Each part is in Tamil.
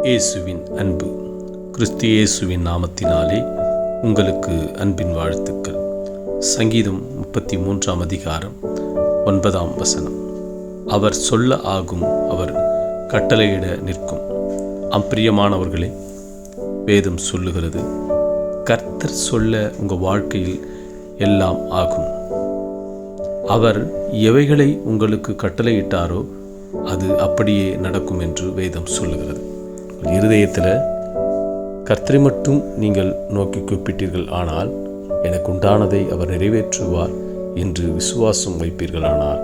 இயேசுவின் அன்பு. கிறிஸ்து இயேசுவின் நாமத்தினாலே உங்களுக்கு அன்பின் வாழ்த்துக்கள். சங்கீதம் 33 அதிகாரம் 9 அவர் சொல்ல ஆகும், அவர் கட்டளையிட நிற்கும். அப்பிரியமானவர்களே, வேதம் சொல்லுகிறது, கர்த்தர் சொல்ல உங்கள் வாழ்க்கையில் எல்லாம் ஆகும். அவர் எவைகளை உங்களுக்கு கட்டளையிட்டாரோ அது அப்படியே நடக்கும் என்று வேதம் சொல்லுகிறது. இருதயத்தில் கர்த்தரை மட்டும் நீங்கள் நோக்கி கூப்பிட்டீர்கள் ஆனால் எனக்கு உண்டானதை அவர் நிறைவேற்றுவார் என்று விசுவாசம் வைப்பீர்கள் ஆனால்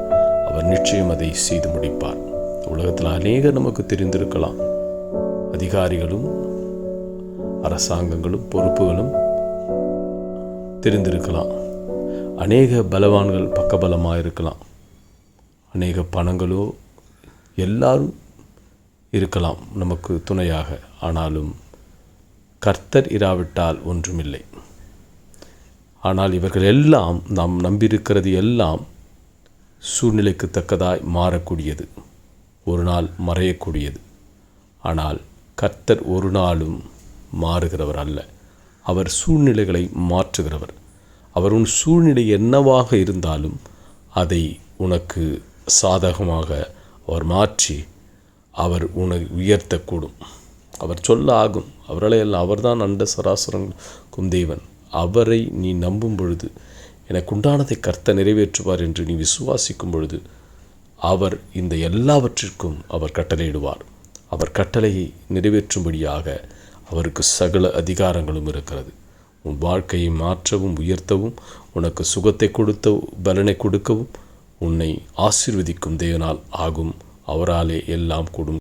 அவர் நிச்சயம் அதை செய்து முடிப்பார். உலகத்தில் அநேகர் நமக்கு தெரிந்திருக்கலாம். அதிகாரிகளும் அரசாங்கங்களும் பொறுப்புகளும் தெரிந்திருக்கலாம். அநேக பலவான்கள் பக்கபலமாக இருக்கலாம். அநேக பணங்களோ எல்லாரும் இருக்கலாம் நமக்கு துணையாக. ஆனாலும் கர்த்தர் இராவிட்டால் ஒன்றுமில்லை. ஆனால் இவர்கள் எல்லாம் நாம் நம்பியிருக்கிறது எல்லாம் சூழ்நிலைக்கு தக்கதாய் மாறக்கூடியது, ஒரு நாள் மறையக்கூடியது. ஆனால் கர்த்தர் ஒரு நாளும் மாறுகிறவர் அல்ல. அவர் சூழ்நிலைகளை மாற்றுகிறவர். அவர் உன் சூழ்நிலை என்னவாக இருந்தாலும் அதை உனக்கு சாதகமாக அவர் மாற்றி அவர் உன்னை உயர்த்தக்கூடும். அவர் சொல்ல ஆகும். அவர்களையெல்லாம் அவர்தான் அண்ட சராசரங்களுக்கும் தேவன். அவரை நீ நம்பும் பொழுது எனக்கு உண்டானதை கர்த்தர் நிறைவேற்றுவார் என்று நீ விசுவாசிக்கும் பொழுது அவர் இந்த எல்லாவற்றிற்கும் அவர் கட்டளையிடுவார். அவர் கட்டளையை நிறைவேற்றும்படியாக அவருக்கு சகல அதிகாரங்களும் இருக்கிறது. உன் வாழ்க்கையை மாற்றவும் உயர்த்தவும், உனக்கு சுகத்தை கொடுத்த பலனை கொடுக்கவும், உன்னை ஆசீர்வதிக்கும் தேவனால் ஆகும். அவராலே எல்லாம் கூடும்.